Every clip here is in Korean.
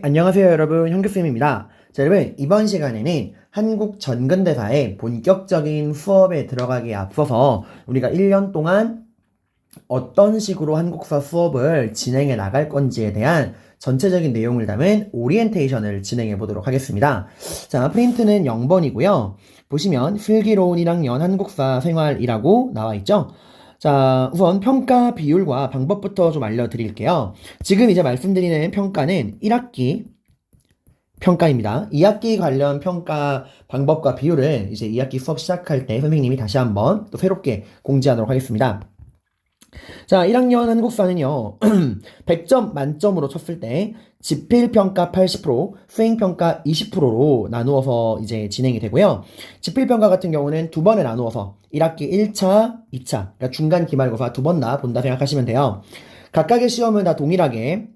안녕하세요 여러분, 현규쌤입니다. 자, 여러분, 이번 시간에는 한국 전근대사의 본격적인 수업에 들어가기에 앞서서 우리가 1년 동안 어떤 식으로 한국사 수업을 진행해 나갈 건지에 대한 전체적인 내용을 담은 오리엔테이션을 진행해 보도록 하겠습니다. 자, 프린트는 0번이고요. 보시면 슬기로운 1학년 한국사 생활이라고 나와 있죠. 자, 우선 평가 비율과 방법부터 좀 알려드릴게요. 지금 이제 말씀드리는 평가는 1학기 평가입니다. 2학기 관련 평가 방법과 비율을 이제 2학기 수업 시작할 때 선생님이 다시 한번 또 새롭게 공지하도록 하겠습니다. 자, 1학년 한국사는요, 100점 만점으로 쳤을 때, 지필평가 80%, 수행평가 20%로 나누어서 이제 진행이 되고요. 지필평가 같은 경우는 두 번에 나누어서 1학기 1차, 2차, 그러니까 중간 기말고사 두 번 다 본다 생각하시면 돼요. 각각의 시험은 다 동일하게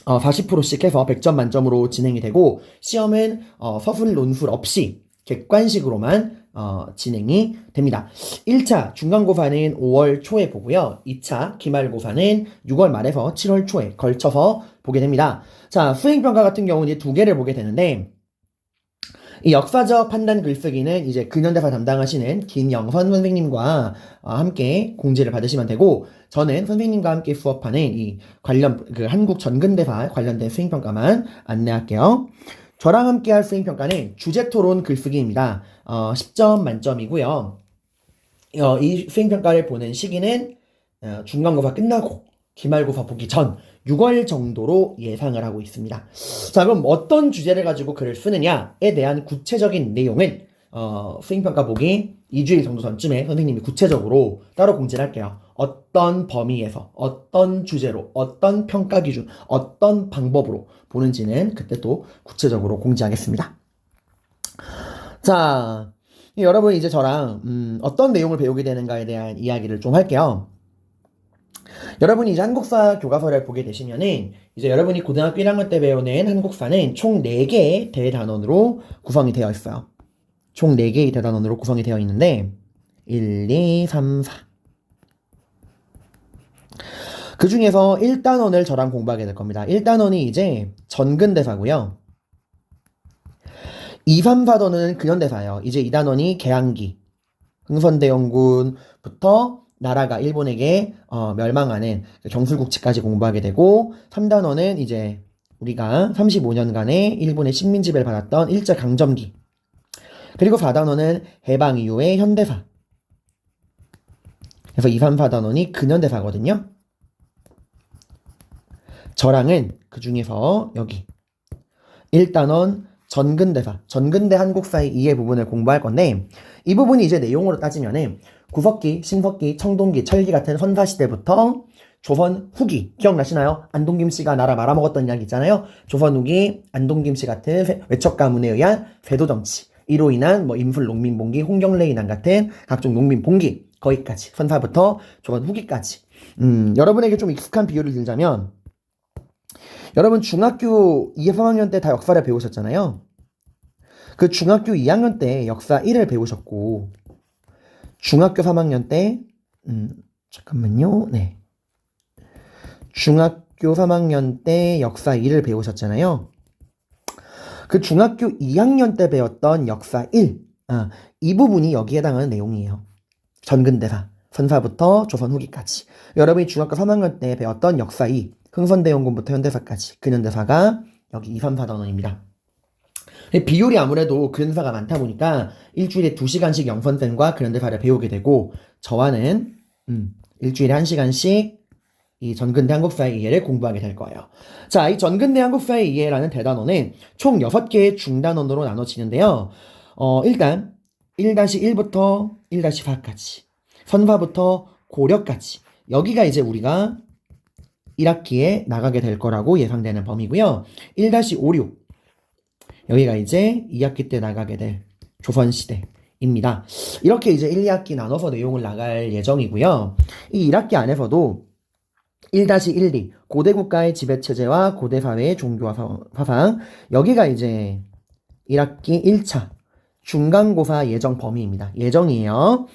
40%씩 해서 100점 만점으로 진행이 되고, 시험은 서술 논술 없이 객관식으로만 진행이 됩니다. 1차 중간고사는 5월 초에 보고요. 2차 기말고사는 6월 말에서 7월 초에 걸쳐서 보게 됩니다. 자, 수행평가 같은 경우는 두 개를 보게 되는데, 이 역사적 판단 글쓰기는 이제 근현대사 담당하시는 김영선 선생님과 함께 공지를 받으시면 되고, 저는 선생님과 함께 수업하는 이 관련 그 한국 전근대사 관련된 수행평가만 안내할게요. 저랑 함께 할 수행평가는 주제토론 글쓰기입니다. 10점 만점이고요. 이 수행평가를 보는 시기는 중간고사 끝나고 기말고사 보기 전 6월 정도로 예상을 하고 있습니다. 자, 그럼 어떤 주제를 가지고 글을 쓰느냐에 대한 구체적인 내용은 수행평가 보기 2주일 정도 전쯤에 선생님이 구체적으로 따로 공지를 할게요. 어떤 범위에서, 어떤 주제로, 어떤 평가 기준, 어떤 방법으로 보는지는 그때 또 구체적으로 공지하겠습니다. 자, 여러분 이제 저랑 어떤 내용을 배우게 되는가에 대한 이야기를 좀 할게요. 여러분이 이제 한국사 교과서를 보게 되시면은 이제 여러분이 고등학교 1학년 때 배우는 한국사는 총 4개의 대단원으로 구성이 되어 있어요. 총 4개의 대단원으로 구성이 되어 있는데 1, 2, 3, 4. 그 중에서 1단원을 저랑 공부하게 될 겁니다. 1단원이 이제 전근대사고요. 2, 3, 4단원은 근현대사예요. 이제 2단원이 개항기, 흥선대원군부터 나라가 일본에게 멸망하는 경술국치까지 공부하게 되고, 3단원은 이제 우리가 35년간의 일본의 식민지배를 받았던 일제강점기, 그리고 4단원은 해방 이후의 현대사. 그래서 2, 3, 4단원이 근현대사거든요. 저랑은 그 중에서 여기 1단원 전근대사, 전근대 한국사의 이해 부분을 공부할 건데, 이 부분이 이제 내용으로 따지면은 구석기, 신석기, 청동기, 철기 같은 선사시대부터 조선 후기, 기억나시나요? 안동김 씨가 나라 말아먹었던 이야기 있잖아요. 조선 후기, 안동김 씨 같은 외척 가문에 의한 세도 정치, 이로 인한 뭐 임술 농민봉기, 홍경래인환 같은 각종 농민봉기, 거기까지 선사부터 조선 후기까지. 여러분에게 좀 익숙한 비유를 들자면, 여러분 중학교 2, 3학년 때 다 역사를 배우셨잖아요. 그 중학교 2학년 때 역사 1을 배우셨고, 중학교 3학년 때 잠깐만요. 네. 중학교 3학년 때 역사 2를 배우셨잖아요. 그 중학교 2학년 때 배웠던 역사 1, 이 부분이 여기에 해당하는 내용이에요. 전근대사, 선사부터 조선 후기까지. 여러분이 중학교 3학년 때 배웠던 역사 2, 흥선대원군부터 현대사까지. 근현대사가 여기 2, 3, 4단원입니다. 비율이 아무래도 근현대사가 많다 보니까 일주일에 2시간씩 영선생과 근현대사를 배우게 되고, 저와는 일주일에 1시간씩 이 전근대 한국사의 이해를 공부하게 될 거예요. 자, 이 전근대 한국사의 이해라는 대단원은 총 6개의 중단원으로 나눠지는데요. 일단 1-1부터 1-4까지, 선사부터 고려까지, 여기가 이제 우리가 1학기에 나가게 될 거라고 예상되는 범위고요. 1-56, 여기가 이제 2학기 때 나가게 될 조선시대입니다. 이렇게 이제 1, 2학기 나눠서 내용을 나갈 예정이고요. 이 1학기 안에서도 1-12, 고대국가의 지배체제와 고대사회의 종교와 사상, 여기가 이제 1학기 1차 중간고사 예정 범위입니다. 예정이에요.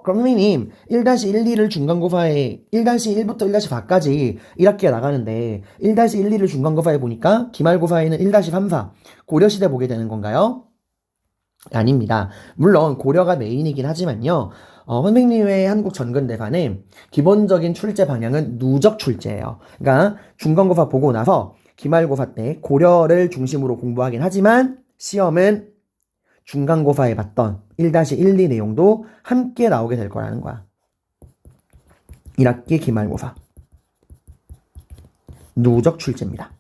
그럼 선생님 1-1, 2를 중간고사에 1-1부터 1-4까지 1학기에 나가는데 1-1, 2를 중간고사에 보니까 기말고사에는 1-3, 4 고려시대 보게 되는 건가요? 아닙니다. 물론 고려가 메인이긴 하지만요. 선생님의 한국 전근대사는 기본적인 출제 방향은 누적 출제예요. 그러니까 중간고사 보고 나서 기말고사 때 고려를 중심으로 공부하긴 하지만 시험은 중간고사에 봤던 1-1, 2 내용도 함께 나오게 될 거라는 거야. 1학기 기말고사. 누적 출제입니다.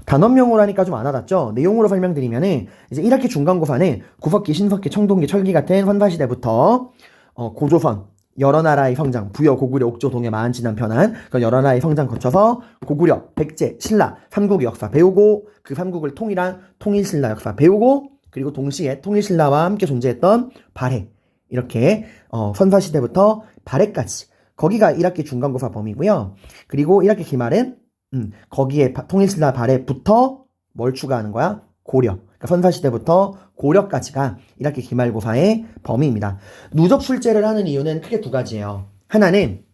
단원명으로 하니까 좀 안 와닿죠? 내용으로 설명드리면은 이제 1학기 중간고사는 구석기, 신석기, 청동기, 철기 같은 선사시대부터 고조선, 여러 나라의 성장, 부여, 고구려, 옥조, 동해, 마한, 진안, 편안 그런 여러 나라의 성장 거쳐서 고구려, 백제, 신라, 삼국의 역사 배우고 그 삼국을 통일한 통일신라 역사 배우고 그리고 동시에 통일신라와 함께 존재했던 발해 이렇게 선사시대부터 발해까지 거기가 1학기 중간고사 범위고요. 그리고 1학기 기말은 거기에 통일신라 발해부터 뭘 추가하는 거야? 고려. 그러니까 선사시대부터 고려까지가 1학기 기말고사의 범위입니다. 누적 출제를 하는 이유는 크게 두 가지예요. 하나는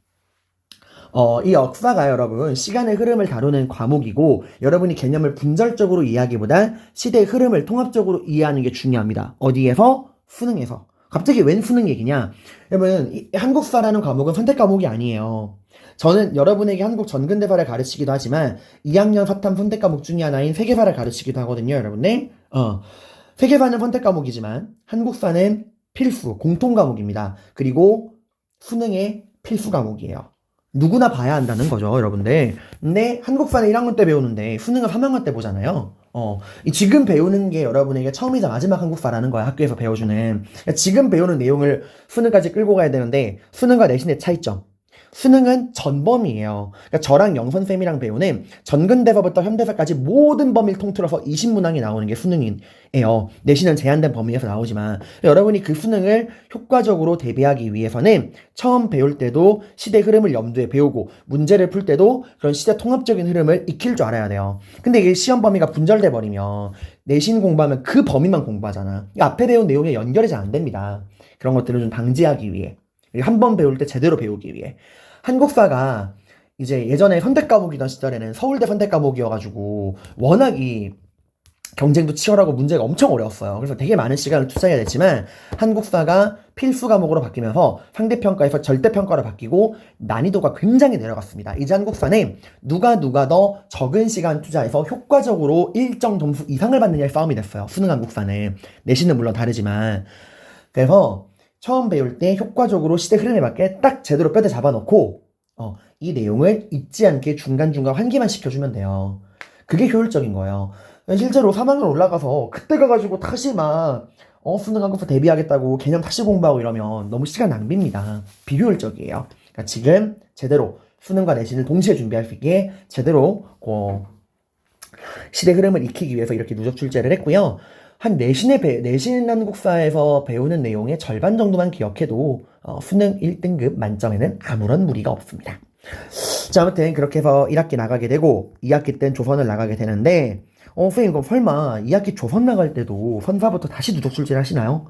이 역사가 여러분 시간의 흐름을 다루는 과목이고 여러분이 개념을 분절적으로 이해하기보다 시대의 흐름을 통합적으로 이해하는 게 중요합니다. 어디에서? 수능에서. 갑자기 웬 수능 얘기냐? 여러분 한국사라는 과목은 선택 과목이 아니에요. 저는 여러분에게 한국 전근대사를 가르치기도 하지만 2학년 사탐 선택 과목 중에 하나인 세계사를 가르치기도 하거든요, 여러분들. 세계사는 선택 과목이지만 한국사는 필수, 공통 과목입니다. 그리고 수능의 필수 과목이에요. 누구나 봐야 한다는 거죠, 여러분들. 근데 한국사는 1학년 때 배우는데 수능은 3학년 때 보잖아요. 지금 배우는 게 여러분에게 처음이자 마지막 한국사라는 거야, 학교에서 배워주는. 그러니까 지금 배우는 내용을 수능까지 끌고 가야 되는데 수능과 내신의 차이점. 수능은 전범위예요. 그러니까 저랑 영선쌤이랑 배우는 전근대사부터 현대사까지 모든 범위를 통틀어서 20문항이 나오는 게 수능이에요. 내신은 제한된 범위에서 나오지만 여러분이 그 수능을 효과적으로 대비하기 위해서는 처음 배울 때도 시대 흐름을 염두에 배우고 문제를 풀 때도 그런 시대 통합적인 흐름을 익힐 줄 알아야 돼요. 근데 이게 시험 범위가 분절돼 버리면 내신 공부하면 그 범위만 공부하잖아. 앞에 배운 내용이 연결이 잘 안 됩니다. 그런 것들을 좀 방지하기 위해 한 번 배울 때 제대로 배우기 위해 한국사가 이제 예전에 선택 과목이던 시절에는 서울대 선택 과목이어가지고 워낙 이 경쟁도 치열하고 문제가 엄청 어려웠어요. 그래서 되게 많은 시간을 투자해야 됐지만 한국사가 필수 과목으로 바뀌면서 상대평가에서 절대평가로 바뀌고 난이도가 굉장히 내려갔습니다. 이제 한국사는 누가 더 적은 시간 투자해서 효과적으로 일정 점수 이상을 받느냐의 싸움이 됐어요. 수능 한국사는. 내신은 물론 다르지만. 그래서 처음 배울 때 효과적으로 시대 흐름에 맞게 딱 제대로 뼈대 잡아놓고 이 내용을 잊지 않게 중간중간 환기만 시켜주면 돼요. 그게 효율적인 거예요. 실제로 3학년 올라가서 그때 가가지고 다시 막 수능 한국사 대비하겠다고 개념 다시 공부하고 이러면 너무 시간 낭비입니다. 비효율적이에요. 그러니까 지금 제대로 수능과 내신을 동시에 준비할 수 있게 제대로 시대 흐름을 익히기 위해서 이렇게 누적 출제를 했고요. 내신 한국사에서 배우는 내용의 절반 정도만 기억해도 수능 1등급 만점에는 아무런 무리가 없습니다. 자, 아무튼 그렇게 해서 1학기 나가게 되고 2학기 땐 조선을 나가게 되는데 선생님 그럼 설마 2학기 조선 나갈 때도 선사부터 다시 누적 출제를 하시나요?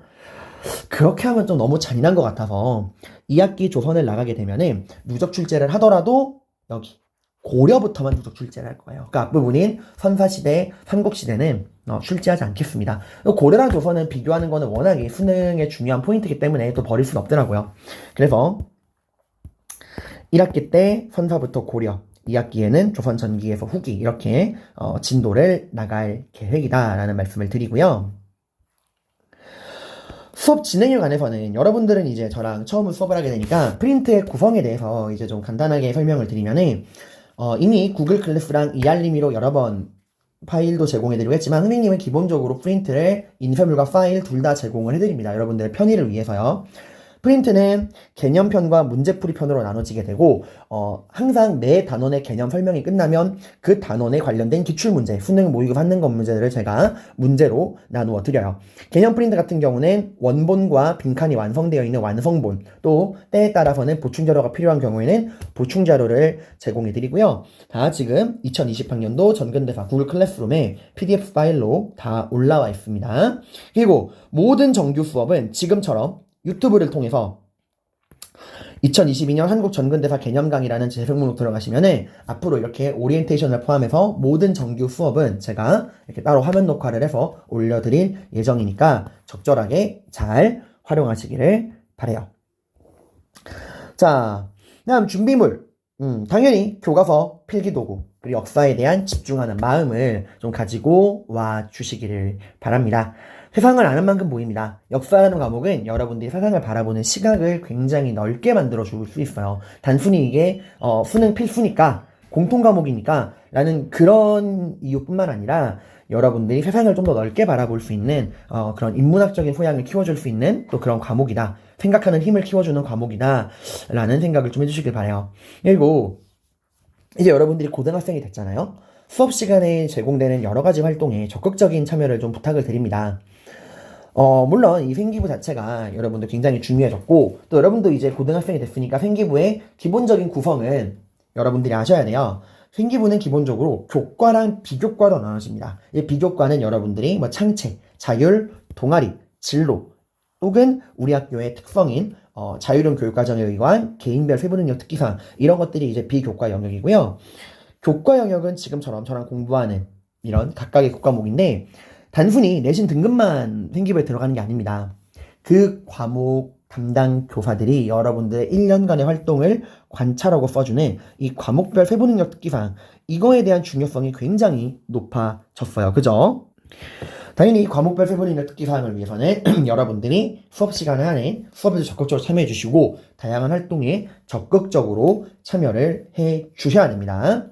그렇게 하면 좀 너무 잔인한 것 같아서 2학기 조선을 나가게 되면은 누적 출제를 하더라도 여기 고려부터만 누적 출제를 할 거예요. 그러니까 앞부분인 선사시대, 삼국시대는 출제하지 않겠습니다. 고려랑 조선은 비교하는 거는 워낙에 수능의 중요한 포인트이기 때문에 또 버릴 수는 없더라고요. 그래서 1학기 때 선사부터 고려, 2학기에는 조선 전기에서 후기 이렇게 진도를 나갈 계획이다라는 말씀을 드리고요. 수업 진행에 관해서는 여러분들은 이제 저랑 처음 수업을 하게 되니까 프린트의 구성에 대해서 이제 좀 간단하게 설명을 드리면은 이미 구글 클래스랑 이알림이로 여러 번 파일도 제공해드리고 했지만 선생님은 기본적으로 프린트를 인쇄물과 파일 둘 다 제공을 해드립니다. 여러분들의 편의를 위해서요. 프린트는 개념편과 문제풀이편으로 나눠지게 되고 항상 내 단원의 개념 설명이 끝나면 그 단원에 관련된 기출문제, 수능 모의고사 받는 것 문제들을 제가 문제로 나누어 드려요. 개념 프린트 같은 경우는 원본과 빈칸이 완성되어 있는 완성본, 또 때에 따라서는 보충자료가 필요한 경우에는 보충자료를 제공해 드리고요. 다 지금 2020학년도 전근대사 구글 클래스룸에 PDF 파일로 다 올라와 있습니다. 그리고 모든 정규 수업은 지금처럼 유튜브를 통해서 2022년 한국 전근대사 개념 강의라는 재생목록 들어가시면은 앞으로 이렇게 오리엔테이션을 포함해서 모든 정규 수업은 제가 이렇게 따로 화면 녹화를 해서 올려드릴 예정이니까 적절하게 잘 활용하시기를 바래요. 자, 다음 준비물. 당연히 교과서, 필기도구, 그리고 역사에 대한 집중하는 마음을 좀 가지고 와 주시기를 바랍니다. 세상을 아는 만큼 보입니다. 역사라는 과목은 여러분들이 세상을 바라보는 시각을 굉장히 넓게 만들어 줄 수 있어요. 단순히 이게 수능 필수니까 공통 과목이니까 라는 그런 이유뿐만 아니라 여러분들이 세상을 좀 더 넓게 바라볼 수 있는 그런 인문학적인 소양을 키워줄 수 있는 또 그런 과목이다. 생각하는 힘을 키워주는 과목이다 라는 생각을 좀 해주시길 바래요. 그리고 이제 여러분들이 고등학생이 됐잖아요. 수업 시간에 제공되는 여러 가지 활동에 적극적인 참여를 좀 부탁을 드립니다. 물론 이 생기부 자체가 여러분들 굉장히 중요해졌고, 또 여러분도 이제 고등학생이 됐으니까 생기부의 기본적인 구성은 여러분들이 아셔야 돼요. 생기부는 기본적으로 교과랑 비교과로 나눠집니다. 이 비교과는 여러분들이 뭐 창체, 자율, 동아리, 진로, 혹은 우리 학교의 특성인 자율형 교육과정에 의한 개인별 세부능력 특기사항, 이런 것들이 이제 비교과 영역이고요. 교과 영역은 지금처럼 저랑 공부하는 이런 각각의 교과목인데, 단순히 내신 등급만 생기부에 들어가는 게 아닙니다. 그 과목 담당 교사들이 여러분들의 1년간의 활동을 관찰하고 써주는 이 과목별 세부능력 특기사항, 이거에 대한 중요성이 굉장히 높아졌어요. 그죠? 당연히 과목별 세부능력 특기사항을 위해서는 여러분들이 수업 시간 안에 수업에도 적극적으로 참여해 주시고 다양한 활동에 적극적으로 참여를 해 주셔야 됩니다.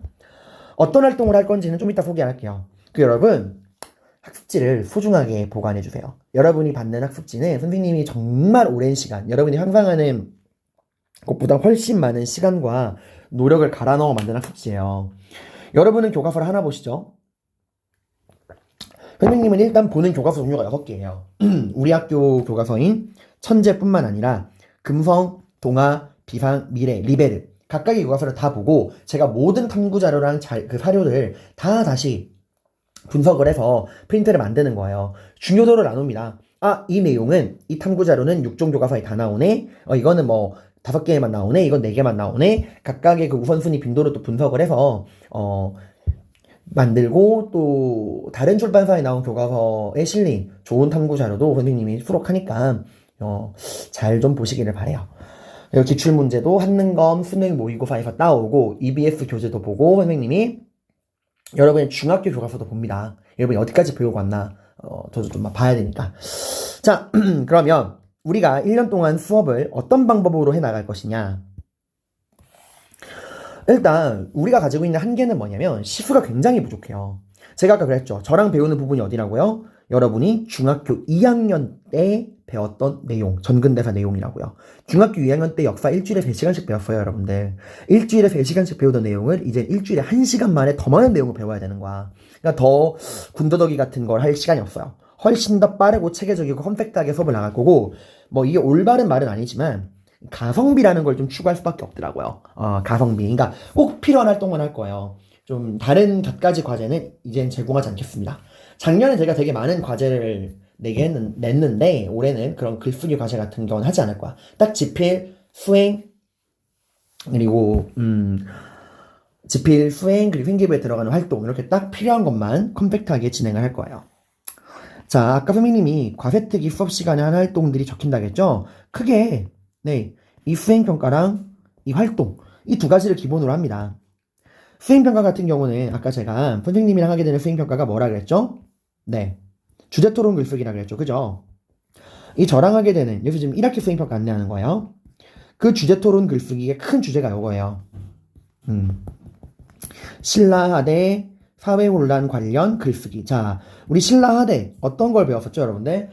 어떤 활동을 할 건지는 좀 이따 소개할게요. 여러분, 학습지를 소중하게 보관해 주세요. 여러분이 받는 학습지는 선생님이 정말 오랜 시간, 여러분이 상상하는 것보다 훨씬 많은 시간과 노력을 갈아 넣어 만든 학습지예요. 여러분은 교과서를 하나 보시죠. 선생님은 일단 보는 교과서 종류가 6개예요. 우리 학교 교과서인 천재뿐만 아니라 금성, 동아, 비상, 미래, 리베르, 각각의 교과서를 다 보고 제가 모든 탐구 자료랑 그 사료를 다 다시 분석을 해서 프린트를 만드는 거예요. 중요도를 나눕니다. 이 내용은, 이 탐구 자료는 6종 교과서에 다 나오네. 이거는 뭐 5개만 나오네. 이건 4개만 나오네. 각각의 그 우선순위 빈도를 또 분석을 해서 만들고, 또 다른 출판사에 나온 교과서에 실린 좋은 탐구 자료도 선생님이 수록하니까 잘 좀 보시기를 바래요. 기출문제도 한능검 수능 모의고사에서 따오고 EBS 교재도 보고 선생님이 여러분의 중학교 교과서도 봅니다. 여러분이 어디까지 배우고 왔나 저도 좀 봐야 되니까. 자, 그러면 우리가 1년 동안 수업을 어떤 방법으로 해나갈 것이냐. 일단 우리가 가지고 있는 한계는 뭐냐면 시수가 굉장히 부족해요. 제가 아까 그랬죠. 저랑 배우는 부분이 어디라고요? 여러분이 중학교 2학년 때 배웠던 내용, 전근대사 내용이라고요. 중학교 2학년 때 역사 일주일에 3시간씩 배웠어요, 여러분들. 일주일에 3시간씩 배우던 내용을 이제 일주일에 1시간 만에 더 많은 내용을 배워야 되는 거야. 그러니까 더 군더더기 같은 걸 할 시간이 없어요. 훨씬 더 빠르고 체계적이고 컴팩트하게 수업을 나갈 거고, 뭐 이게 올바른 말은 아니지만 가성비라는 걸 좀 추구할 수밖에 없더라고요. 가성비. 그러니까 꼭 필요한 활동만 할 거예요. 좀 다른 곁가지 과제는 이젠 제공하지 않겠습니다. 작년에 제가 되게 많은 과제를 냈는데 올해는 그런 글쓰기 과제 같은 경우는 하지 않을 거야. 딱 지필, 수행, 그리고 지필, 수행, 그리고 생기부에 들어가는 활동, 이렇게 딱 필요한 것만 컴팩트하게 진행을 할 거예요. 자, 아까 선생님이 과세특위 수업 시간에 한 활동들이 적힌다겠죠? 크게 이 수행평가랑 이 활동, 이 두 가지를 기본으로 합니다. 수행평가 같은 경우는 아까 제가 선생님이랑 하게 되는 수행평가가 뭐라 그랬죠? 주제토론 글쓰기라 그랬죠. 그죠? 이 저랑 하게 되는, 여기서 지금 1학기 수행평가 안내하는 거예요. 그 주제토론 글쓰기의 큰 주제가 이거예요. 신라하대 사회혼란 관련 글쓰기. 자, 우리 신라하대 어떤 걸 배웠었죠, 여러분들?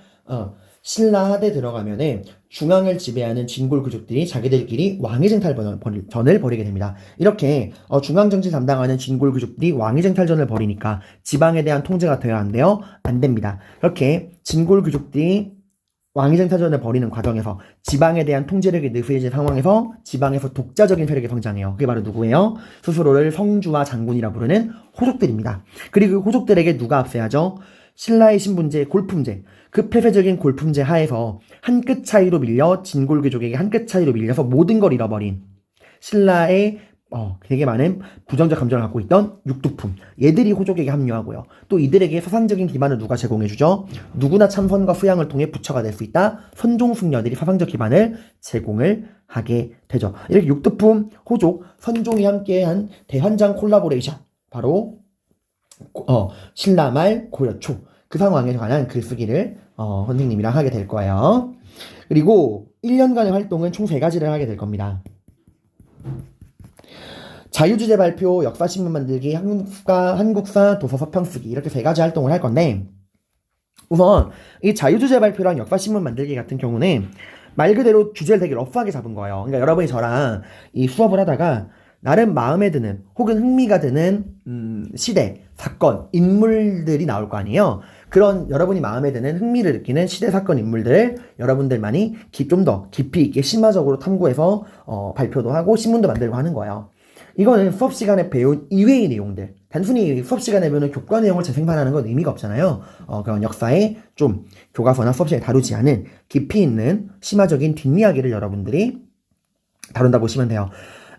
신라 하대 들어가면은 중앙을 지배하는 진골 귀족들이 자기들끼리 왕위쟁탈전을 벌이게 됩니다. 이렇게 중앙 정치 담당하는 진골 귀족들이 왕위쟁탈전을 벌이니까 지방에 대한 통제가 되어야 한대요? 안 됩니다. 이렇게 진골 귀족들이 왕위쟁탈전을 벌이는 과정에서 지방에 대한 통제력이 느슨해진 상황에서 지방에서 독자적인 세력이 성장해요. 그게 바로 누구예요? 스스로를 성주와 장군이라 부르는 호족들입니다. 그리고 호족들에게 누가 앞세하죠? 신라의 신분제, 골품제, 그 폐쇄적인 골품제 하에서 한 끗 차이로 밀려 진골 귀족에게 한 끗 차이로 밀려서 모든 걸 잃어버린 신라의 되게 많은 부정적 감정을 갖고 있던 육두품, 얘들이 호족에게 합류하고요. 또 이들에게 사상적인 기반을 누가 제공해주죠? 누구나 참선과 수양을 통해 부처가 될 수 있다. 선종승려들이 사상적 기반을 제공을 하게 되죠. 이렇게 육두품, 호족, 선종이 함께한 대환장 콜라보레이션, 바로 신라말 고려초, 그 상황에 관한 글쓰기를 선생님이랑 하게 될 거예요. 그리고 1년간의 활동은 총 3가지를 하게 될 겁니다. 자유주제 발표, 역사신문 만들기, 한국사, 도서 서평 쓰기, 이렇게 3가지 활동을 할 건데, 우선 이 자유주제 발표랑 역사신문 만들기 같은 경우는 말 그대로 주제를 되게 러프하게 잡은 거예요. 그러니까 여러분이 저랑 이 수업을 하다가 나름 마음에 드는 혹은 흥미가 드는 시대, 사건, 인물들이 나올 거 아니에요. 그런 여러분이 마음에 드는 흥미를 느끼는 시대, 사건, 인물들을 여러분들만이 좀 더 깊이 있게 심화적으로 탐구해서 발표도 하고 신문도 만들고 하는 거예요. 이거는 수업 시간에 배운 이외의 내용들, 단순히 수업 시간에 배우는 교과 내용을 재생산하는 건 의미가 없잖아요. 그런 역사에 좀 교과서나 수업 시간에 다루지 않은 깊이 있는 심화적인 뒷이야기를 여러분들이 다룬다 보시면 돼요.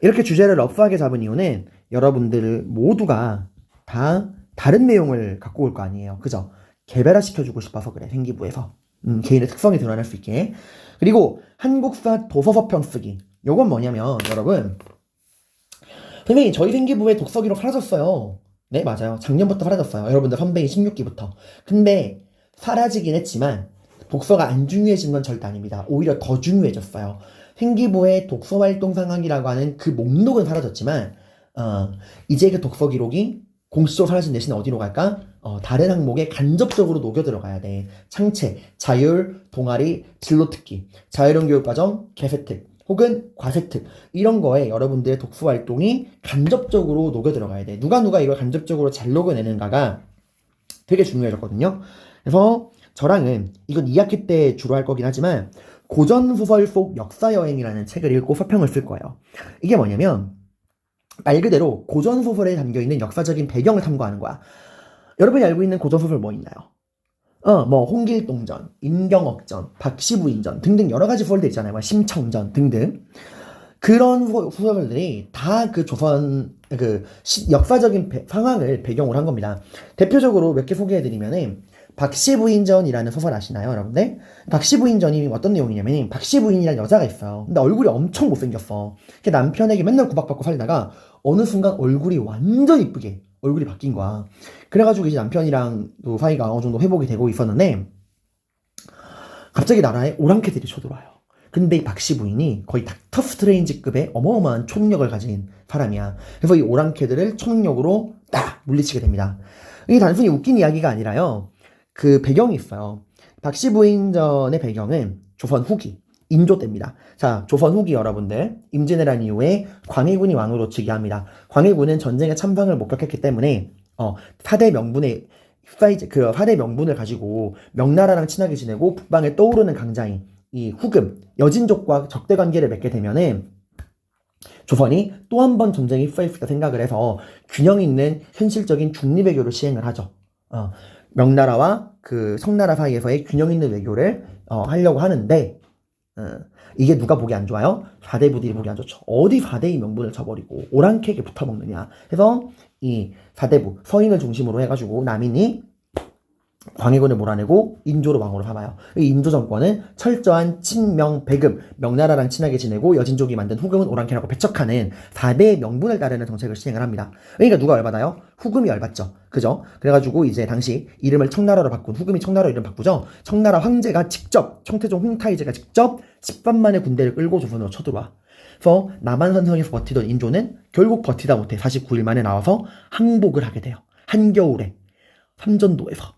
이렇게 주제를 러프하게 잡은 이유는 여러분들 모두가 다 다른 내용을 갖고 올 거 아니에요. 그죠? 개별화시켜주고 싶어서 그래, 생기부에서. 개인의 특성이 드러날 수 있게. 그리고 한국사 도서서평 쓰기. 요건 뭐냐면, 여러분, 선생님, 저희 생기부에 독서 기록 사라졌어요. 네, 맞아요. 작년부터 사라졌어요. 여러분들 선배인 16기부터. 근데 사라지긴 했지만 독서가 안 중요해진 건 절대 아닙니다. 오히려 더 중요해졌어요. 생기부의 독서활동 상황이라고 하는 그 목록은 사라졌지만 이제 그 독서 기록이 공식적으로 사라진 대신 어디로 갈까? 다른 항목에 간접적으로 녹여 들어가야 돼. 창체, 자율, 동아리, 진로특기, 자율형 교육과정, 개세특, 혹은 과세특, 이런 거에 여러분들의 독서 활동이 간접적으로 녹여 들어가야 돼. 누가 이걸 간접적으로 잘 녹여내는가가 되게 중요해졌거든요. 그래서 저랑은 이건 2학기 때 주로 할 거긴 하지만 고전소설 속 역사여행이라는 책을 읽고 서평을 쓸 거예요. 이게 뭐냐면 말 그대로 고전소설에 담겨있는 역사적인 배경을 탐구하는 거야. 여러분이 알고 있는 고전소설 뭐 있나요? 홍길동전, 임경옥전, 박시부인전 등등 여러 가지 소설들 있잖아요. 심청전 등등. 그런 소설들이 다 그 조선, 역사적인 상황을 배경으로 한 겁니다. 대표적으로 몇 개 소개해드리면은, 박시부인전이라는 소설 아시나요, 여러분들? 박시부인전이 어떤 내용이냐면, 박시부인이라는 여자가 있어요. 근데 얼굴이 엄청 못생겼어. 남편에게 맨날 구박받고 살다가, 어느 순간 얼굴이 완전 이쁘게, 얼굴이 바뀐 거야. 그래가지고 이제 남편이랑 또 사이가 어느 정도 회복이 되고 있었는데 갑자기 나라에 오랑캐들이 쳐들어와요. 근데 이 박씨 부인이 거의 닥터 스트레인지급의 어마어마한 초능력을 가진 사람이야. 그래서 이 오랑캐들을 초능력으로 딱 물리치게 됩니다. 이게 단순히 웃긴 이야기가 아니라요. 그 배경이 있어요. 박씨 부인전의 배경은 조선 후기, 인조 때입니다. 자, 조선 후기 여러분들, 임진왜란 이후에 광해군이 왕으로 즉위합니다. 광해군은 전쟁에 참상을 목격했기 때문에 사대 명분의 사이즈, 그 사대 명분을 가지고 명나라랑 친하게 지내고 북방에 떠오르는 강자인 이 후금, 여진족과 적대 관계를 맺게 되면은 조선이 또 한 번 전쟁이 휘말리다 생각을 해서 균형 있는 현실적인 중립외교를 시행을 하죠. 명나라와 그 청나라 사이에서의 균형 있는 외교를 하려고 하는데 이게 누가 보기 안 좋아요? 사대부들이 보기 안 좋죠. 어디 사대의 명분을 쳐버리고 오랑캐에게 붙어먹느냐. 해서 이 사대부, 서인을 중심으로 해가지고 남인이 광해군을 몰아내고 인조로 왕으로 삼아요. 이 인조 정권은 철저한 친명, 배금, 명나라랑 친하게 지내고 여진족이 만든 후금은 오랑캐라고 배척하는 4대의 명분을 따르는 정책을 시행을 합니다. 그러니까 누가 열받아요? 후금이 열받죠. 그죠? 그래가지고 이제 당시 이름을 청나라로 바꾼, 후금이 청나라 이름 바꾸죠? 청나라 황제가 직접, 청태종 홍타이제가 직접 10반만의 군대를 끌고 조선으로 쳐들어와. 그래서 남한산성에서 버티던 인조는 결국 버티다 못해 49일 만에 나와서 항복을 하게 돼요. 한겨울에 삼전도에서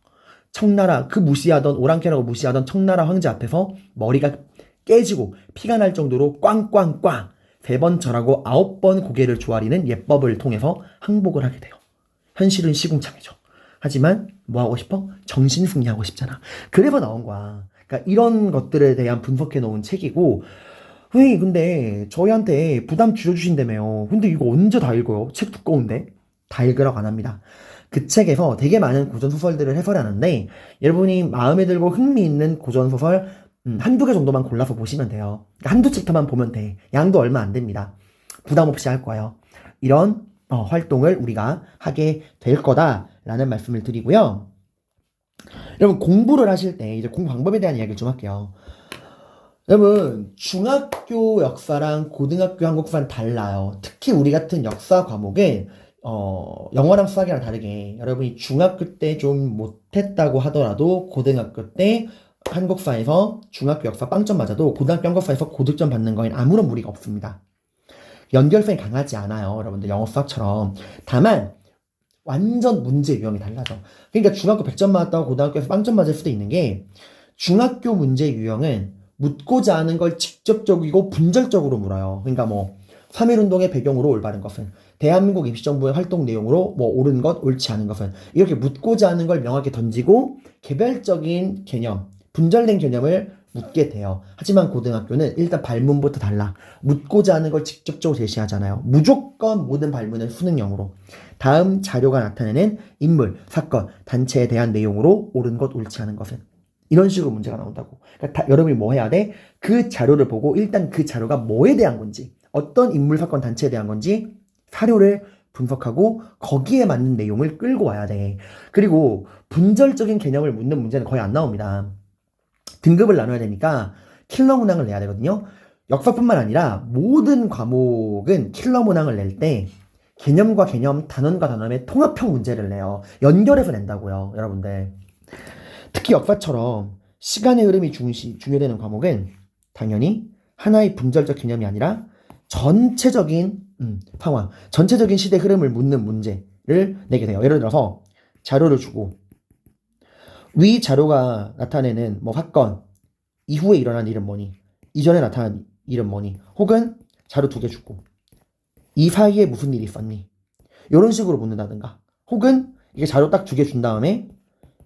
청나라 그 무시하던 오랑캐라고 무시하던 청나라 황제 앞에서 머리가 깨지고 피가 날 정도로 꽝꽝꽝 3번 절하고 9번 고개를 조아리는 예법을 통해서 항복을 하게 돼요. 현실은 시궁창이죠. 하지만 뭐 하고 싶어? 정신승리하고 싶잖아. 그래서 나온 거야. 그러니까 이런 것들에 대한 분석해 놓은 책이고, 왜 근데 저희한테 부담 줄여주신다며요. 근데 이거 언제 다 읽어요? 책 두꺼운데? 다 읽으라고 안 합니다. 그 책에서 되게 많은 고전소설들을 해설하는데 여러분이 마음에 들고 흥미있는 고전소설 한두 개 정도만 골라서 보시면 돼요. 그러니까 한두 챕터만 보면 돼. 양도 얼마 안 됩니다. 부담 없이 할 거예요. 이런 활동을 우리가 하게 될 거다라는 말씀을 드리고요. 여러분 공부를 하실 때 이제 공부 방법에 대한 이야기를 좀 할게요. 여러분 중학교 역사랑 고등학교 한국사는 달라요. 특히 우리 같은 역사 과목은 영어랑 수학이랑 다르게 여러분이 중학교 때 좀 못했다고 하더라도 고등학교 때 한국사에서 중학교 역사 빵점 맞아도 고등학교 한국사에서 고득점 받는 거엔 아무런 무리가 없습니다. 연결성이 강하지 않아요. 여러분들 영어 수학처럼. 다만 완전 문제 유형이 달라져. 그러니까 중학교 100점 맞았다고 고등학교에서 빵점 맞을 수도 있는 게 중학교 문제 유형은 묻고자 하는 걸 직접적이고 분절적으로 물어요. 그러니까 뭐 3.1운동의 배경으로 올바른 것은 대한민국 임시정부의 활동 내용으로 뭐 옳은 것, 옳지 않은 것은 이렇게 묻고자 하는 걸 명확히 던지고 개별적인 개념, 분절된 개념을 묻게 돼요. 하지만 고등학교는 일단 발문부터 달라. 묻고자 하는 걸 직접적으로 제시하잖아요. 무조건 모든 발문은 수능형으로. 다음 자료가 나타내는 인물, 사건, 단체에 대한 내용으로 옳은 것, 옳지 않은 것은. 이런 식으로 문제가 나온다고. 그러니까 여러분이 뭐 해야 돼? 그 자료를 보고 일단 그 자료가 뭐에 대한 건지, 어떤 인물, 사건, 단체에 대한 건지 사료를 분석하고 거기에 맞는 내용을 끌고 와야 돼. 그리고 분절적인 개념을 묻는 문제는 거의 안 나옵니다. 등급을 나눠야 되니까 킬러 문항을 내야 되거든요. 역사뿐만 아니라 모든 과목은 킬러 문항을 낼 때 개념과 개념, 단원과 단원의 통합형 문제를 내요. 연결해서 낸다고요, 여러분들. 특히 역사처럼 시간의 흐름이 중요되는 과목은 당연히 하나의 분절적 개념이 아니라 전체적인 상황, 전체적인 시대 흐름을 묻는 문제를 내게 돼요. 예를 들어서 자료를 주고 위 자료가 나타내는 뭐 사건, 이후에 일어난 일은 뭐니? 이전에 나타난 일은 뭐니? 혹은 자료 2개 주고 이 사이에 무슨 일이 있었니? 이런 식으로 묻는다든가. 혹은 이게 자료 딱 2개 준 다음에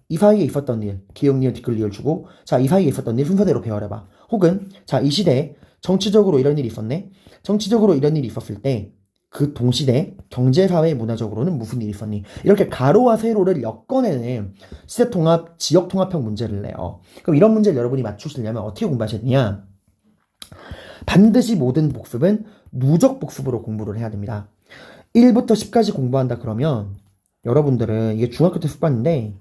이 사이에 있었던 일, 기억 리을, 뒷글 리을 주고 자, 이 사이에 있었던 일 순서대로 배열해봐. 혹은 자, 이 시대에 정치적으로 이런 일이 있었네? 정치적으로 이런 일이 있었을 때 그 동시대 경제사회 문화적으로는 무슨 일이 있었니? 이렇게 가로와 세로를 엮어내는 시대통합, 지역통합형 문제를 내요. 그럼 이런 문제를 여러분이 맞추시려면 어떻게 공부하셔야 되냐? 반드시 모든 복습은 누적 복습으로 공부를 해야 됩니다. 1부터 10까지 공부한다 그러면 여러분들은 이게 중학교 때 습관인데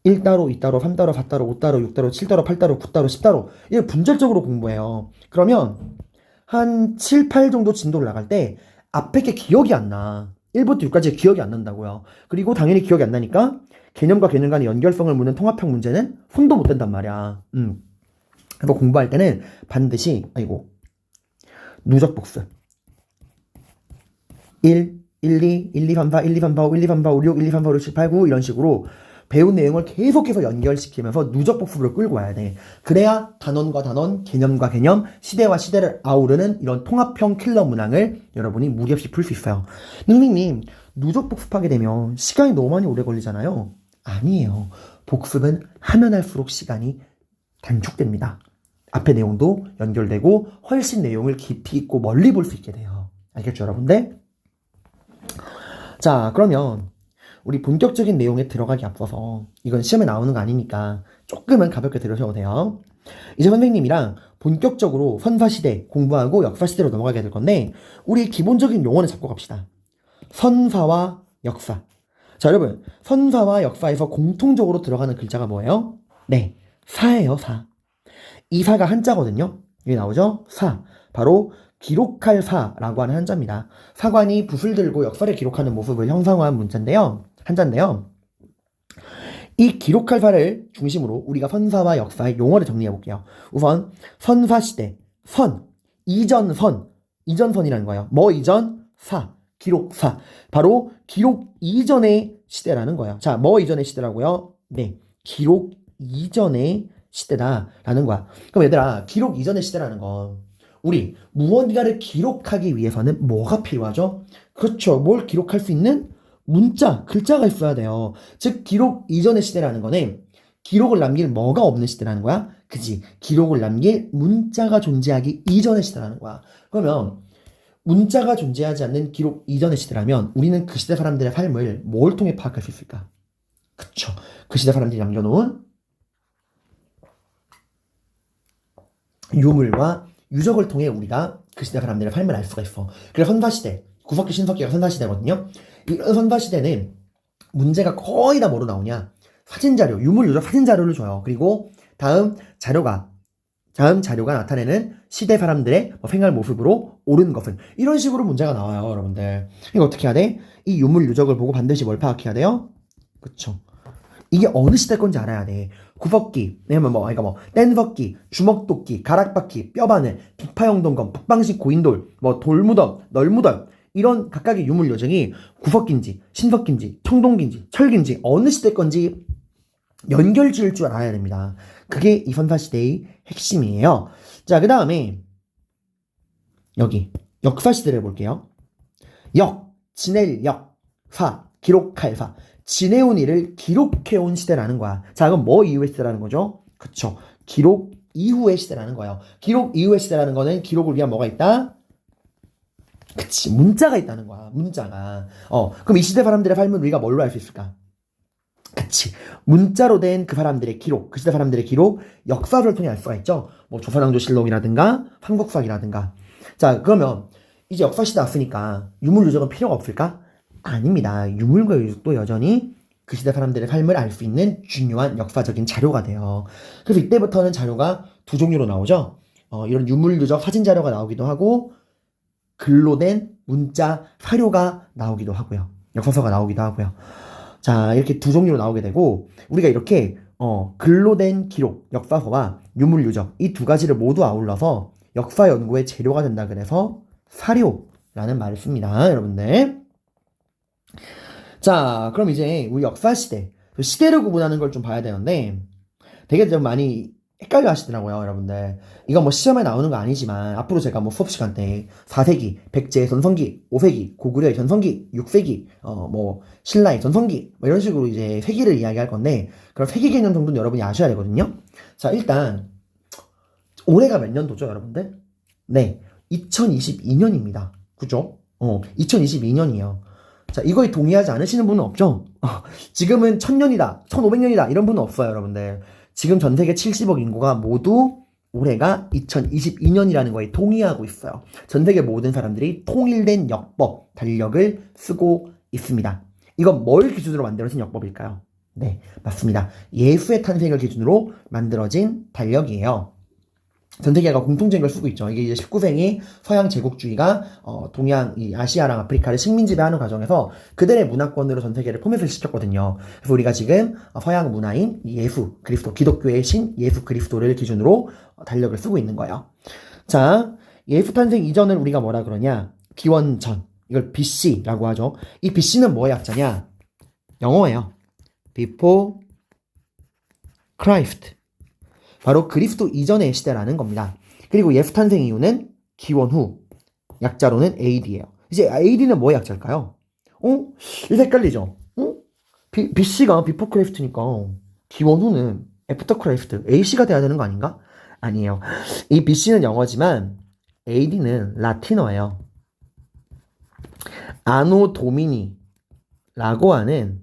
1따로, 2따로, 3따로, 4따로, 5따로, 6따로, 7따로, 8따로, 9따로, 10따로 이게 분절적으로 공부해요. 그러면 한 7, 8 정도 진도를 나갈 때 앞에 게 기억이 안 나. 1부터 6까지 기억이 안 난다고요. 그리고 당연히 기억이 안 나니까 개념과 개념 간의 연결성을 묻는 통합형 문제는 손도 못 댄단 말이야. 그래서 공부할 때는 반드시 누적 복습 1, 1, 2, 1, 2, 3, 4, 1, 2, 3, 4, 5, 1, 2, 3, 4, 5, 6, 1, 2, 3, 4, 5, 6, 7, 8, 9 이런 식으로 배운 내용을 계속해서 연결시키면서 누적 복습으로 끌고 와야 돼. 그래야 단원과 단원, 개념과 개념, 시대와 시대를 아우르는 이런 통합형 킬러 문항을 여러분이 무리 없이 풀 수 있어요. 능님님, 누적 복습하게 되면 시간이 너무 많이 오래 걸리잖아요. 아니에요. 복습은 하면 할수록 시간이 단축됩니다. 앞의 내용도 연결되고 훨씬 내용을 깊이 있고 멀리 볼 수 있게 돼요. 알겠죠, 여러분들? 자, 그러면 우리 본격적인 내용에 들어가기 앞서서 이건 시험에 나오는 거 아니니까 조금은 가볍게 들으셔도 돼요. 이제 선생님이랑 본격적으로 선사시대 공부하고 역사시대로 넘어가게 될 건데 우리 기본적인 용어는 잡고 갑시다. 선사와 역사. 자, 여러분, 선사와 역사에서 공통적으로 들어가는 글자가 뭐예요? 네, 사예요, 사. 이 사가 한자거든요. 여기 나오죠? 사. 바로 기록할 사라고 하는 한자입니다. 사관이 붓을 들고 역사를 기록하는 모습을 형상화한 한자인데요. 이 기록할 사를 중심으로 우리가 선사와 역사의 용어를 정리해 볼게요. 우선 선사시대, 이전선이라는 거예요. 뭐 이전? 사, 기록사. 바로 기록 이전의 시대라는 거예요. 자, 뭐 이전의 시대라고요? 네, 기록 이전의 시대다라는 거야. 그럼 얘들아, 기록 이전의 시대라는 건 우리 무언가를 기록하기 위해서는 뭐가 필요하죠? 그렇죠. 뭘 기록할 수 있는 문자, 글자가 있어야 돼요. 즉, 기록 이전의 시대라는 거는 기록을 남길 뭐가 없는 시대라는 거야? 그지? 기록을 남길 문자가 존재하기 이전의 시대라는 거야. 그러면 문자가 존재하지 않는 기록 이전의 시대라면 우리는 그 시대 사람들의 삶을 뭘 통해 파악할 수 있을까? 그쵸. 그 시대 사람들이 남겨놓은 유물과 유적을 통해 우리가 그 시대 사람들의 삶을 알 수가 있어. 그래서 선사시대, 구석기, 신석기가 선사시대거든요. 이 선사시대는 문제가 거의 다 뭐로 나오냐? 사진자료, 유물, 유적, 사진자료를 줘요. 그리고 다음 자료가 나타내는 시대 사람들의 생활 모습으로 옳은 것은 이런 식으로 문제가 나와요, 여러분들. 이거 어떻게 해야 돼? 이 유물, 유적을 보고 반드시 뭘 파악해야 돼요? 그쵸. 이게 어느 시대 건지 알아야 돼. 구석기, 뗀석기, 주먹도끼, 가락바퀴, 뼈바늘, 북파영동검, 북방식 고인돌, 돌무덤, 널무덤 이런 각각의 유물 요정이 구석기인지, 신석기인지, 청동기인지, 철기인지 어느 시대 건지 연결 지을 줄 알아야 됩니다. 그게 이 선사시대의 핵심이에요. 자, 그 다음에 여기 역사시대를 볼게요. 지낼 역, 기록할 사. 지내온 일을 기록해온 시대라는 거야. 자, 그럼 뭐 이후의 시대라는 거죠? 그쵸. 기록 이후의 시대라는 거예요. 기록 이후의 시대라는 거는 기록을 위한 뭐가 있다? 그치. 문자가 있다는 거야. 문자가. 그럼 이 시대 사람들의 삶은 우리가 뭘로 알 수 있을까? 그치. 문자로 된 그 사람들의 기록, 그 시대 사람들의 기록, 역사를 통해 알 수가 있죠. 조선왕조실록이라든가, 삼국사기라든가. 자, 그러면 이제 역사시대 왔으니까 유물유적은 필요가 없을까? 아닙니다. 유물과 유적도 여전히 그 시대 사람들의 삶을 알 수 있는 중요한 역사적인 자료가 돼요. 그래서 이때부터는 자료가 두 종류로 나오죠. 이런 유물유적 사진자료가 나오기도 하고 글로 된 문자 사료가 나오기도 하고요. 역사서가 나오기도 하고요. 자, 이렇게 두 종류로 나오게 되고 우리가 이렇게 글로 된 기록, 역사서와 유물유적 이 두 가지를 모두 아울러서 역사 연구의 재료가 된다 그래서 사료라는 말을 씁니다. 여러분들. 자, 그럼 이제 우리 역사시대, 시대를 구분하는 걸 좀 봐야 되는데 되게 좀 많이 헷갈려 하시더라고요, 여러분들. 이거 시험에 나오는 거 아니지만 앞으로 제가 수업 시간 때 4세기, 백제의 전성기, 5세기, 고구려의 전성기, 6세기, 신라의 전성기 이런 식으로 이제 세기를 이야기할 건데 그럼 세기 개념 정도는 여러분이 아셔야 되거든요. 자, 일단 올해가 몇 년도죠, 여러분들? 네, 2022년입니다. 그죠? 2022년이에요. 자, 이거에 동의하지 않으시는 분은 없죠? 지금은 1000년이다, 1500년이다 이런 분은 없어요, 여러분들. 지금 전 세계 70억 인구가 모두 올해가 2022년이라는 거에 동의하고 있어요. 전 세계 모든 사람들이 통일된 역법, 달력을 쓰고 있습니다. 이건 뭘 기준으로 만들어진 역법일까요? 네, 맞습니다. 예수의 탄생을 기준으로 만들어진 달력이에요. 전 세계가 공통적인 걸 쓰고 있죠. 이게 이제 19세기 서양 제국주의가 동양, 아시아랑 아프리카를 식민 지배하는 과정에서 그들의 문화권으로 전 세계를 포맷을 시켰거든요. 그래서 우리가 지금 서양 문화인 예수 그리스도, 기독교의 신 예수 그리스도를 기준으로 달력을 쓰고 있는 거예요. 자, 예수 탄생 이전을 우리가 뭐라 그러냐? 기원전. 이걸 BC라고 하죠. 이 BC는 뭐의 약자냐? 영어예요. Before Christ. 바로 그리스도 이전의 시대라는 겁니다. 그리고 예수 탄생 이후는 기원 후, 약자로는 AD예요. 이제 AD는 뭐의 약자일까요? 이거 헷갈리죠? BC가 Before Christ니까 기원 후는 After Christ, AC가 돼야 되는 거 아닌가? 아니에요. 이 BC는 영어지만 AD는 라틴어예요. 아노 도미니라고 하는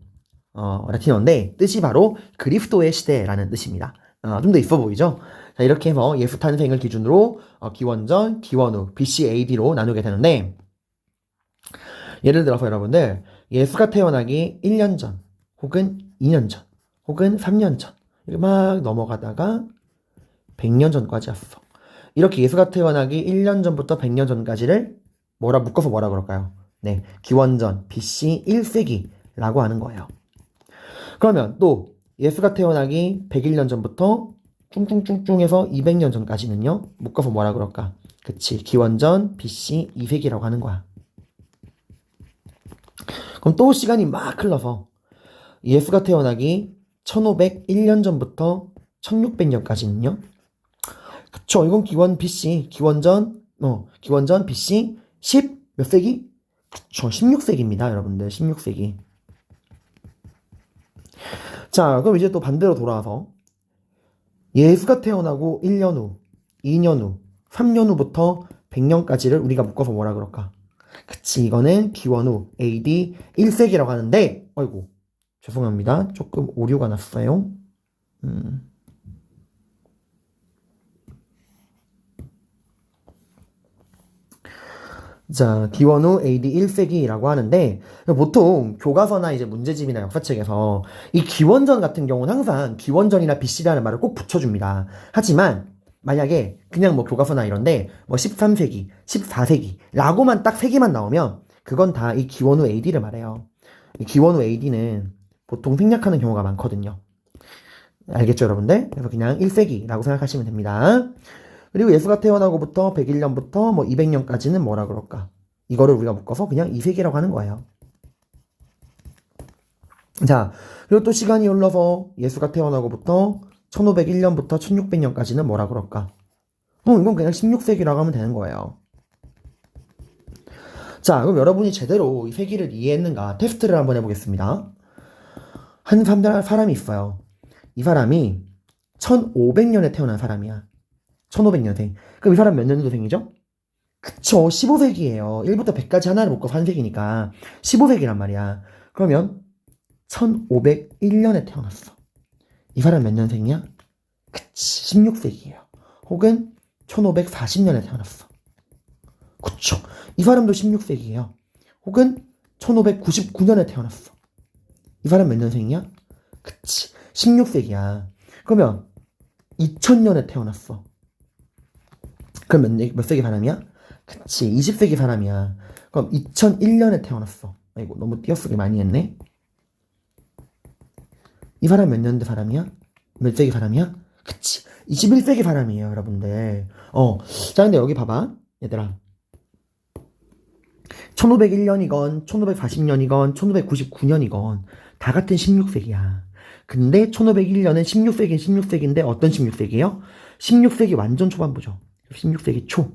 라틴어인데 뜻이 바로 그리스도의 시대라는 뜻입니다. 좀 더 있어 보이죠? 자, 이렇게 해서 예수 탄생을 기준으로 기원전, 기원 후, BC, AD로 나누게 되는데 예를 들어서 여러분들 예수가 태어나기 1년 전 혹은 2년 전 혹은 3년 전 이렇게 막 넘어가다가 100년 전까지 왔어. 이렇게 예수가 태어나기 1년 전부터 100년 전까지를 묶어서 뭐라 그럴까요? 네, 기원전, BC 1세기라고 하는 거예요. 그러면 또 예수가 태어나기 101년 전부터 쭝쭝쭝쭝 해서 200년 전까지는요. 묶어서 뭐라 그럴까? 그치, 기원전 BC 2세기라고 하는 거야. 그럼 또 시간이 막 흘러서 예수가 태어나기 1501년 전부터 1600년까지는요? 그쵸, 이건 기원 BC, 기원전 BC 10 몇 세기? 그쵸, 16세기입니다, 여러분들. 16세기. 자, 그럼 이제 또 반대로 돌아와서 예수가 태어나고 1년 후, 2년 후, 3년 후부터 100년까지를 우리가 묶어서 뭐라 그럴까? 그치, 이거는 기원 후 AD 1세기라고 하는데, 아이고, 죄송합니다. 조금 오류가 났어요. 자, 기원 후 AD 1세기라고 하는데, 보통 교과서나 이제 문제집이나 역사책에서 이 기원전 같은 경우는 항상 기원전이나 BC라는 말을 꼭 붙여줍니다. 하지만, 만약에 그냥 뭐 교과서나 이런데, 뭐 13세기, 14세기, 라고만 딱 3개만 나오면, 그건 다 이 기원 후 AD를 말해요. 이 기원 후 AD는 보통 생략하는 경우가 많거든요. 알겠죠, 여러분들? 그래서 그냥 1세기라고 생각하시면 됩니다. 그리고 예수가 태어나고부터 101년부터 뭐 200년까지는 뭐라 그럴까? 이거를 우리가 묶어서 그냥 2세기라고 하는 거예요. 자, 그리고 또 시간이 흘러서 예수가 태어나고부터 1501년부터 1600년까지는 뭐라 그럴까? 이건 그냥 16세기라고 하면 되는 거예요. 자, 그럼 여러분이 제대로 이 세기를 이해했는가 테스트를 한번 해보겠습니다. 한 사람이 있어요. 이 사람이 1500년에 태어난 사람이야. 1500년생. 그럼 이 사람 몇 년도생이죠? 그쵸, 15세기예요. 1부터 100까지 하나를 묶어서 한 세기니까 15세기란 말이야. 그러면 1501년에 태어났어. 이 사람 몇 년생이야? 그치, 16세기예요. 혹은 1540년에 태어났어. 그쵸, 이 사람도 16세기예요. 혹은 1599년에 태어났어. 이 사람 몇 년생이야? 그치, 16세기야. 그러면 2000년에 태어났어. 그럼 몇 세기 사람이야? 그치, 20세기 사람이야. 그럼 2001년에 태어났어. 아이고, 너무 띄어쓰기 많이 했네. 이 사람 몇 년대 사람이야? 몇 세기 사람이야? 그치, 21세기 사람이에요, 여러분들. 자, 근데 여기 봐봐, 얘들아. 1501년이건 1540년이건 1599년이건 다 같은 16세기야. 근데 1501년은 16세기는 16세기인데 어떤 16세기예요? 16세기 완전 초반부죠. 16세기 초.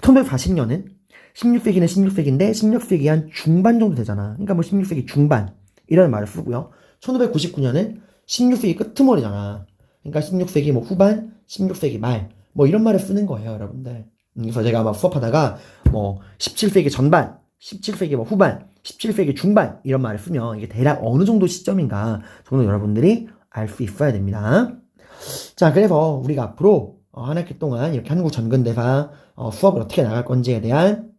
1540년은 16세기는 16세기인데 16세기 한 중반 정도 되잖아. 그러니까 뭐 16세기 중반 이라는 말을 쓰고요. 1599년은 16세기 끄트머리잖아. 그러니까 16세기 뭐 후반, 16세기 말 뭐 이런 말을 쓰는 거예요, 여러분들. 그래서 제가 막 수업하다가 뭐 17세기 전반, 17세기 뭐 후반, 17세기 중반 이런 말을 쓰면 이게 대략 어느 정도 시점인가 정도 여러분들이 알 수 있어야 됩니다. 자, 그래서 우리가 앞으로 한 학기 동안 이렇게 한국 전근대사 수업을 어떻게 나갈 건지에 대한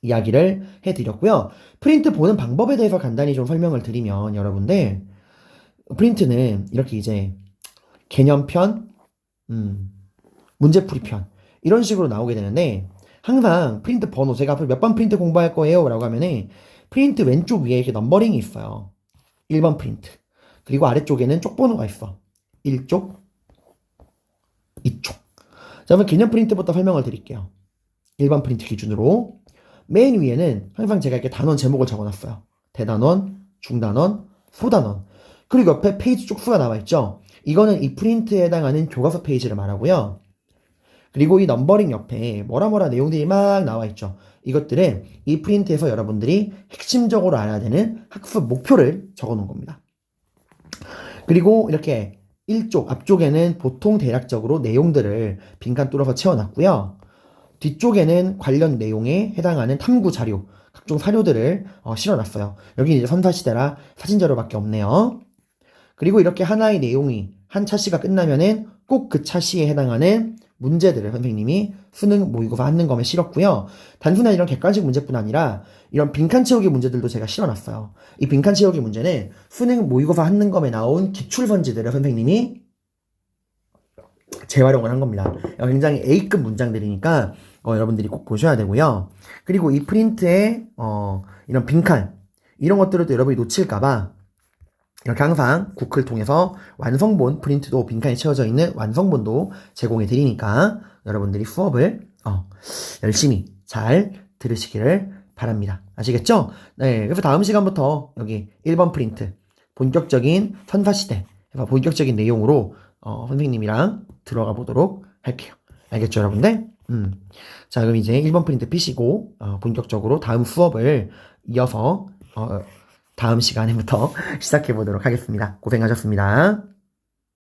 이야기를 해드렸고요. 프린트 보는 방법에 대해서 간단히 좀 설명을 드리면 여러분들, 프린트는 이렇게 이제 개념편, 문제풀이편 이런 식으로 나오게 되는데, 항상 프린트 번호, 제가 앞으로 몇 번 프린트 공부할 거예요 라고 하면은 프린트 왼쪽 위에 이렇게 넘버링이 있어요. 1번 프린트. 그리고 아래쪽에는 쪽번호가 있어. 1쪽, 2쪽. 자, 그럼 개념 프린트부터 설명을 드릴게요. 1번 프린트 기준으로 맨 위에는 항상 제가 이렇게 단원 제목을 적어놨어요. 대단원, 중단원, 소단원. 그리고 옆에 페이지 쪽수가 나와있죠. 이거는 이 프린트에 해당하는 교과서 페이지를 말하고요. 그리고 이 넘버링 옆에 뭐라 내용들이 막 나와있죠. 이것들은 이 프린트에서 여러분들이 핵심적으로 알아야 되는 학습 목표를 적어놓은 겁니다. 그리고 이렇게 1쪽 앞쪽에는 보통 대략적으로 내용들을 빈칸 뚫어서 채워놨고요. 뒤쪽에는 관련 내용에 해당하는 탐구 자료, 각종 사료들을 실어놨어요. 여기 이제 선사시대라 사진 자료밖에 없네요. 그리고 이렇게 하나의 내용이 한 차시가 끝나면은 꼭 그 차시에 해당하는 문제들을 선생님이 수능 모의고사 하는 검에 실었고요. 단순한 이런 객관식 문제뿐 아니라 이런 빈칸 채우기 문제들도 제가 실어놨어요. 이 빈칸 채우기 문제는 수능 모의고사 하는 검에 나온 기출선지들을 선생님이 재활용을 한 겁니다. 굉장히 A급 문장들이니까 여러분들이 꼭 보셔야 되고요. 그리고 이 프린트에 이런 빈칸 이런 것들을 또 여러분이 놓칠까봐 이렇게 항상 구클 통해서 완성본 프린트도 빈칸에 채워져 있는 완성본도 제공해 드리니까 여러분들이 수업을 열심히 잘 들으시기를 바랍니다. 아시겠죠? 네, 그래서 다음 시간부터 여기 1번 프린트 본격적인 선사시대, 본격적인 내용으로 선생님이랑 들어가 보도록 할게요. 알겠죠, 여러분들? 자, 그럼 이제 1번 프린트 피시고 본격적으로 다음 수업을 이어서 다음 시간부터 시작해 보도록 하겠습니다. 고생하셨습니다.